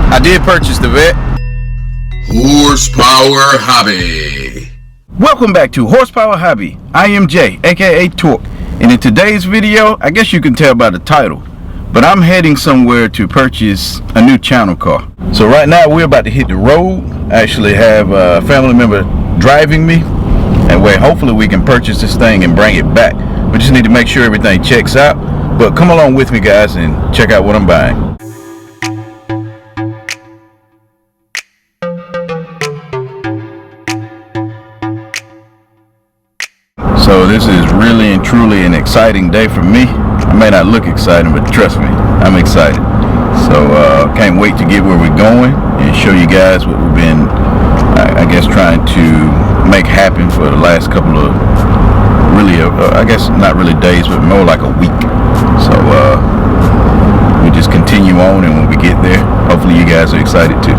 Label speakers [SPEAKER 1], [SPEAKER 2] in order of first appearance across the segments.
[SPEAKER 1] I did purchase the vet.
[SPEAKER 2] Horsepower Hobby.
[SPEAKER 1] Welcome back to Horsepower Hobby. I am Jay, aka Torque, and in today's video, I guess you can tell by the title, but I'm heading somewhere to purchase a new channel car. So right now we're about to hit the road. I actually have a family member driving me, and hopefully we can purchase this thing and bring it back. We just need to make sure everything checks out. But come along with me, guys, and check out what I'm buying. So this is really and truly an exciting day for me. It may not look exciting, but trust me, I'm excited. So can't wait to get where we're going and show you guys what we've been, I guess, trying to make happen for the last couple of, really, I guess not really days, but more like a week. So we just continue on, and when we get there, hopefully you guys are excited too.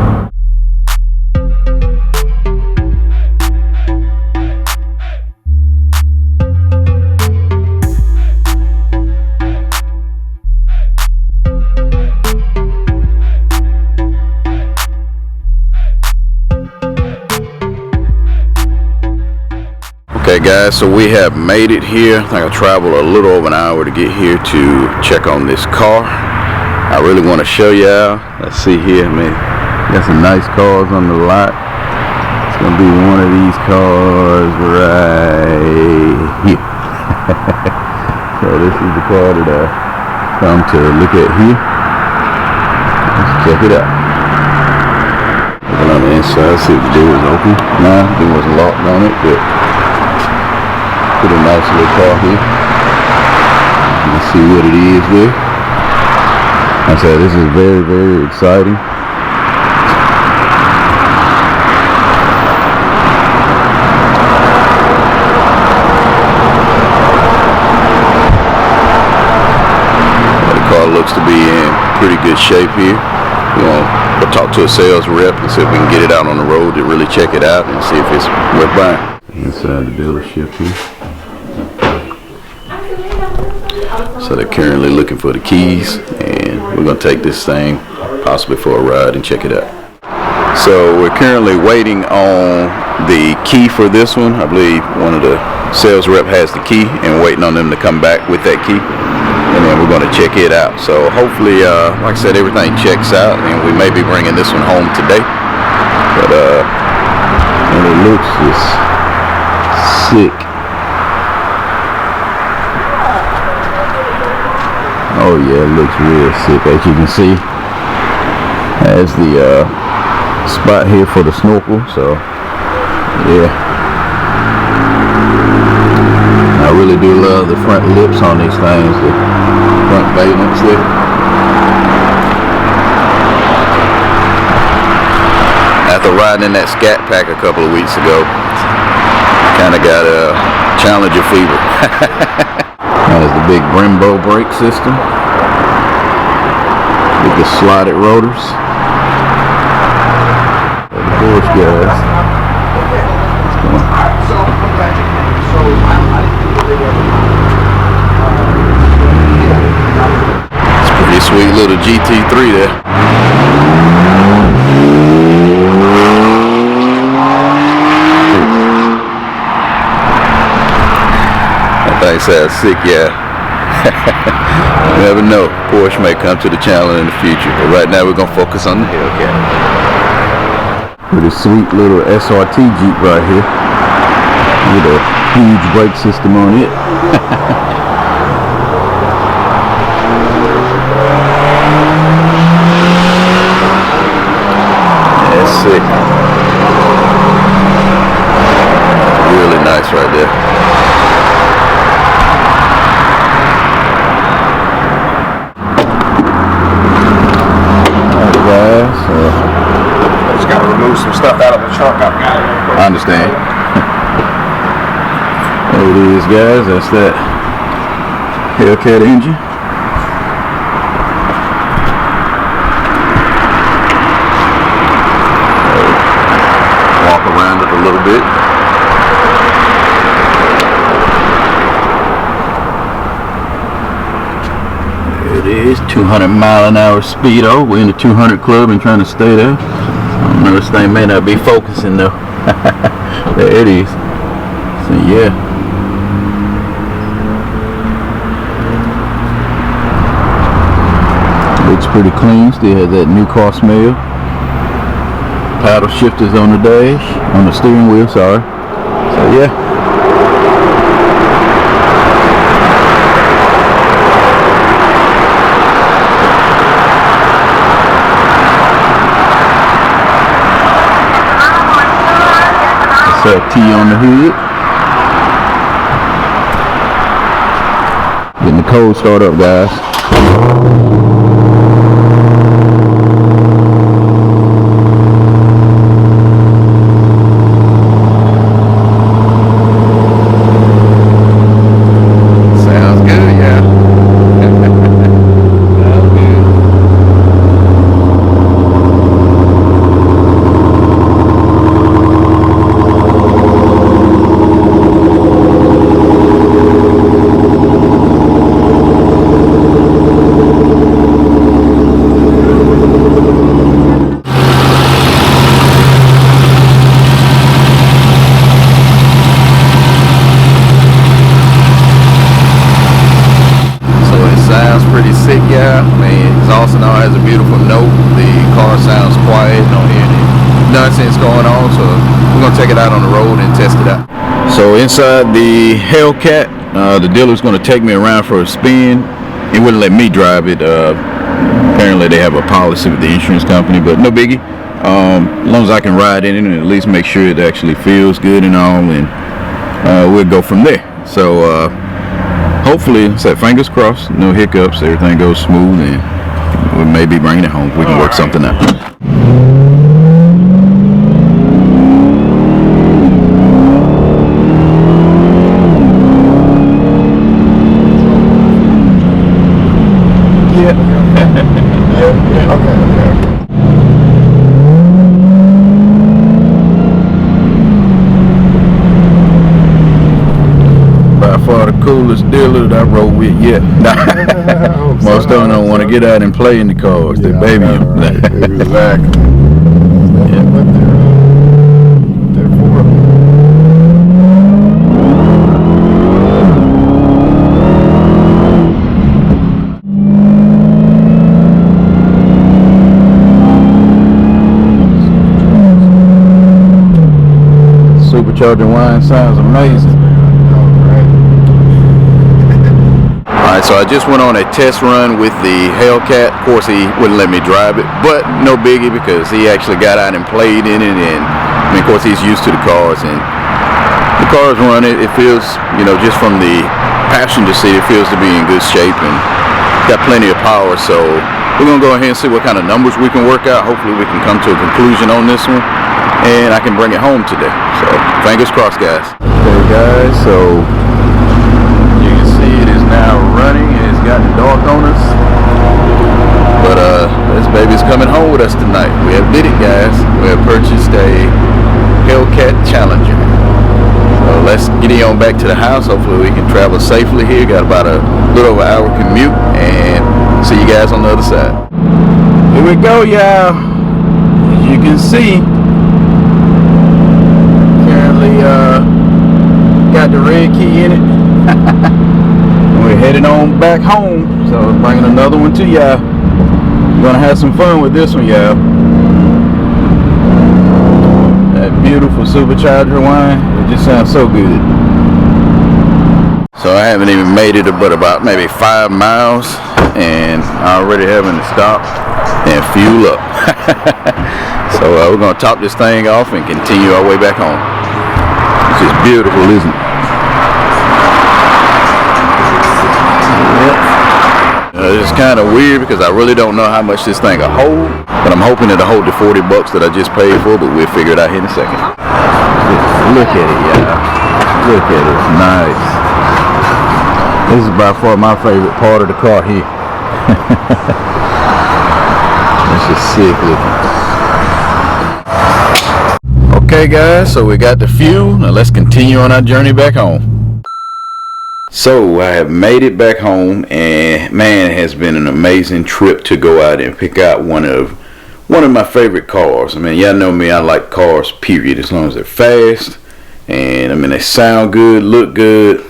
[SPEAKER 1] Okay guys, so we have made it here. I think I traveled a little over an hour to get here to check on this car. I really want to show y'all. Let's see here, man. Got some nice cars on the lot. It's gonna be one of these cars right here. So this is the car that I come to look at here. Let's check it out. Looking on the inside, see if the door is open. Nah, it wasn't locked on it, but pretty nice little car here. Let's see what it is there. I said this is very, very exciting. The car looks to be in pretty good shape here. We'll talk to a sales rep and see if we can get it out on the road to really check it out and see if it's worth buying. Inside the dealership here. So they're currently looking for the keys, and we're going to take this thing possibly for a ride and check it out. So we're currently waiting on the key for this one. I believe one of the sales rep has the key, and we're waiting on them to come back with that key, and then we're going to check it out. So hopefully, like I said, everything checks out, and we may be bringing this one home today. But and it looks just sick. Oh yeah, it looks real sick. As you can see, has the spot here for the snorkel. So yeah, I really do love the front lips on these things, the front valence there. After riding in that Scat Pack a couple of weeks ago, kind of got a Challenger fever. There's the big Brembo brake system with the slotted rotors. The Porsche guys. It's a pretty sweet little GT3 there. That thing sounds sick, yeah. You never know. Porsche may come to the channel in the future, but right now we're gonna focus on the Hellcat. Pretty sweet little SRT Jeep right here with a huge brake system on it. That's sick. Really nice right there.
[SPEAKER 3] Just got to remove some stuff out of the truck.
[SPEAKER 1] I understand. There it is, guys. That's that Hellcat engine. Walk around it a little bit. There it is. is 200-mile-an-hour speedo. We're in the 200 club and trying to stay there. I don't know, this thing may not be focusing though. There it is. So yeah. Looks pretty clean. Still has that new car smell. Paddle shifters on the dash, on the steering wheel, sorry. So yeah. T on the hood. Getting the cold start up, guys. Sounds good, yeah. Sounds good. Pretty sick, yeah. I mean, exhaust and all has a beautiful note. The car sounds quiet, don't hear any nonsense going on, so we're gonna take it out on the road and test it out. So inside the Hellcat, the dealer's gonna take me around for a spin. He wouldn't let me drive it. Apparently they have a policy with the insurance company, but no biggie. As long as I can ride in it and at least make sure it actually feels good and all, and we'll go from there. So hopefully, say fingers crossed, no hiccups, everything goes smooth, and we'll maybe bring it home. We can work something out. Yeah. Okay. By far the coolest dealer that I rode with yet. Most of them don't want to get out and play in the cars. They baby them.
[SPEAKER 3] Right. Exactly.
[SPEAKER 1] Yeah.
[SPEAKER 3] They're for them.
[SPEAKER 1] Supercharger wine sounds amazing. Alright, so I just went on a test run with the Hellcat. Of course, he wouldn't let me drive it, but no biggie because he actually got out and played in it, and I mean, of course, he's used to the cars, and the cars run it. It feels, you know, just from the passenger seat, it feels to be in good shape and got plenty of power. So we're gonna go ahead and see what kind of numbers we can work out. Hopefully, we can come to a conclusion on this one, and I can bring it home today. So fingers crossed, guys. Okay, guys. So you can see it is now running, and it's gotten dark on us. But this baby's coming home with us tonight. We have did it, guys. We have purchased a Hellcat Challenger. So let's get on back to the house. Hopefully we can travel safely here. Got about a little over an hour commute, and see you guys on the other side. Here we go, y'all. As you can see, currently got the red key in it. We're heading on back home, so bringing another one to y'all. We're gonna have some fun with this one, y'all. That beautiful supercharger wine, it just sounds so good. So I haven't even made it but about maybe 5 miles, and I already having to stop and fuel up. So we're gonna top this thing off and continue our way back home. It's just beautiful, isn't it? It's kind of weird because I really don't know how much this thing will hold, but I'm hoping it'll hold the 40 bucks that I just paid for, but we'll figure it out here in a second. Look at it, y'all. Look at it. It's nice. This is by far my favorite part of the car here. It's just sick looking. Okay, guys, so we got the fuel. Now let's continue on our journey back home. So I have made it back home, and man, it has been an amazing trip to go out and pick out one of my favorite cars. I mean, y'all know me, I like cars period, as long as they're fast and I mean they sound good, look good,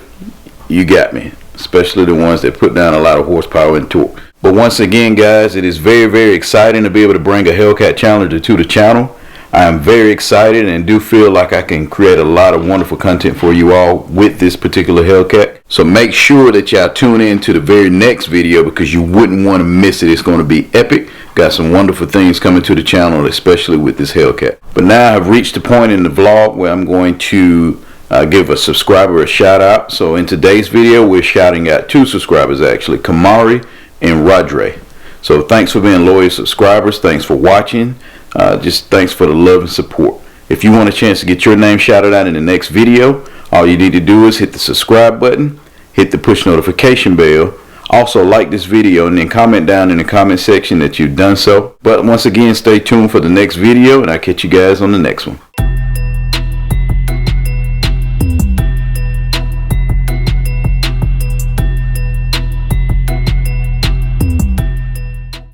[SPEAKER 1] you got me. Especially the ones that put down a lot of horsepower and torque. But once again, guys, it is very, very exciting to be able to bring a Hellcat Challenger to the channel. I am very excited and do feel like I can create a lot of wonderful content for you all with this particular Hellcat. So make sure that y'all tune in to the very next video, because you wouldn't want to miss it. It's going to be epic. Got some wonderful things coming to the channel, especially with this Hellcat. But now I've reached the point in the vlog where I'm going to give a subscriber a shout out. So in today's video, we're shouting out 2 subscribers actually, Kamari and Rodre. So thanks for being loyal subscribers. Thanks for watching. Just thanks for the love and support. If you want a chance to get your name shouted out in the next video, all you need to do is hit the subscribe button, hit the push notification bell, also like this video, and then comment down in the comment section that you've done so. But once again, stay tuned for the next video, and I'll catch you guys on the next one.